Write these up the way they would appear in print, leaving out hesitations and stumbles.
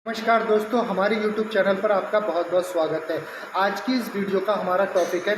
नमस्कार दोस्तों, हमारे YouTube चैनल पर आपका बहुत बहुत स्वागत है। आज की इस वीडियो का हमारा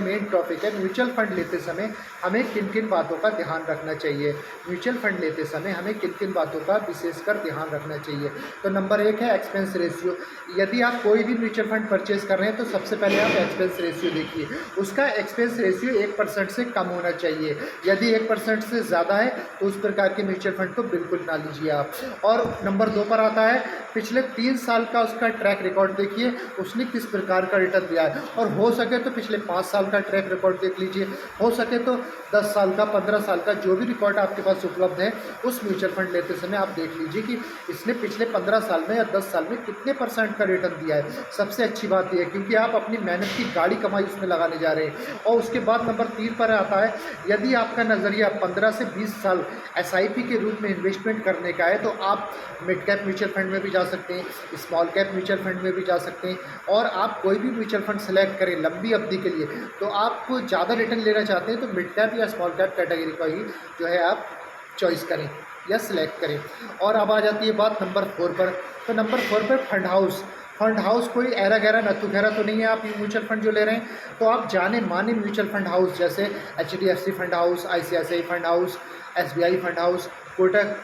मेन टॉपिक है म्यूचुअल फंड लेते समय हमें किन किन बातों का ध्यान रखना चाहिए। म्यूचुअल फंड लेते समय हमें किन किन बातों का विशेषकर ध्यान रखना चाहिए। तो नंबर 1 है एक्सपेंस रेशियो। यदि आप कोई भी म्यूचुअल फंड परचेज कर रहे हैं तो सबसे पहले आप एक्सपेंस रेशियो देखिए। उसका एक्सपेंस रेशियो 1% से कम होना चाहिए। यदि 1% से ज़्यादा है तो उस प्रकार के म्यूचुअल फंड को बिल्कुल ना लीजिए आप। और नंबर 2 पर आता है पिछले 3 साल का उसका ट्रैक रिकॉर्ड देखिए, उसने किस प्रकार का रिटर्न दिया है। और हो सके तो पिछले 5 साल का ट्रैक रिकॉर्ड देख लीजिए। हो सके तो 10 साल का, 15 साल का, जो भी रिकॉर्ड आपके पास उपलब्ध है उस म्यूचुअल फंड लेते समय आप देख लीजिए कि इसने पिछले 15 साल में या 10 साल में कितने % का रिटर्न दिया है। सबसे अच्छी बात यह है क्योंकि आप अपनी मेहनत की गाढ़ी कमाई उसमें लगाने जा रहे हैं। और उसके बाद नंबर 3 पर आता है, यदि आपका नज़रिया 15 से 20 साल SIP के रूप में इन्वेस्टमेंट करने का है तो आप मिड कैप म्यूचुअल फंड में भी जा सकते हैं, स्मॉल कैप म्यूचुअल फंड में भी जा सकते हैं। और आप कोई भी म्यूचुअल फंड सेलेक्ट करें लंबी अवधि के लिए, तो आप ज़्यादा रिटर्न लेना चाहते हैं तो मिड कैप या स्मॉल कैप कैटेगरी का ही जो है आप चॉइस करें या सिलेक्ट करें। और अब आ जाती है बात नंबर 4 पर। तो नंबर 4 पर फंड हाउस कोई ऐरा गैरा नत्थु खैरा तो नहीं है। आप म्यूचुअल फंड जो ले रहे हैं तो आप जाने माने म्यूचुअल फंड हाउस जैसे HDFC fund house, ICICI fund house, SBI fund house, Kotak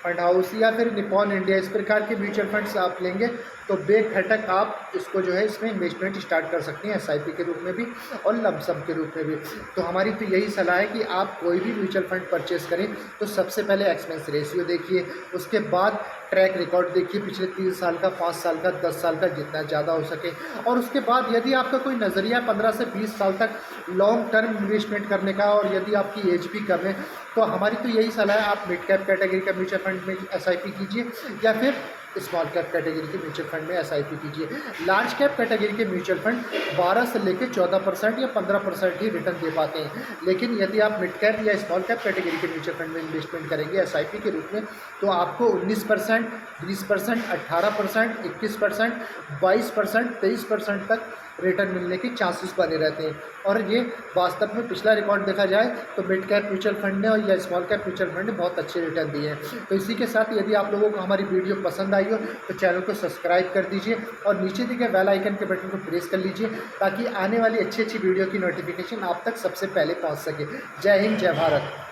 fund house या फिर निपॉन इंडिया, इस प्रकार के म्यूचुअल फंड्स आप लेंगे तो बेखटक आप इसको जो है इसमें इन्वेस्टमेंट स्टार्ट कर सकते हैं SIP के रूप में भी और लमसम के रूप में भी। तो हमारी तो यही सलाह है कि आप कोई भी म्यूचुअल फंड परचेस करें तो सबसे पहले एक्सपेंस रेशियो देखिए, उसके बाद ट्रैक रिकॉर्ड देखिए पिछले 3 साल का, 5 साल का, 10 साल का, जितना ज़्यादा हो सके। और उसके बाद यदि आपका कोई नज़रिया 15 से 20 साल तक लॉन्ग टर्म इन्वेस्टमेंट करने का और यदि आपकी एज भी कम है तो हमारी तो यही सलाह है आप मिड कैप कैटेगरी का म्यूचुअल फंड में SIP कीजिए या फिर स्मॉल कैप कैटेगरी के म्यूचुअल फंड में SIP कीजिए। लार्ज कैप कैटेगरी के म्यूचुअल फंड 12 से लेकर 14% या 15% ही रिटर्न दे पाते हैं। लेकिन यदि आप मिड कैप या स्मॉल कैप कैटेगरी के म्यूचुअल फंड में इन्वेस्टमेंट करेंगे SIP के रूप में तो आपको 19%, 20%, 18%, 21%, 22%, 23% तक रिटर्न मिलने के चांसेस बने रहते हैं। और ये वास्तव में पिछला रिकॉर्ड देखा जाए तो मिड कैप म्यूचुअल फंड ने और या स्मॉल कैप म्यूचुअल फंड ने बहुत अच्छे रिटर्न दिए हैं। तो इसी के साथ यदि आप लोगों को हमारी वीडियो पसंद आई हो तो चैनल को सब्सक्राइब कर दीजिए और नीचे दिए गए बेल आइकन के बटन को प्रेस कर लीजिए ताकि आने वाली अच्छी वीडियो की नोटिफिकेशन आप तक सबसे पहले पहुँच सके। जय हिंद, जय भारत।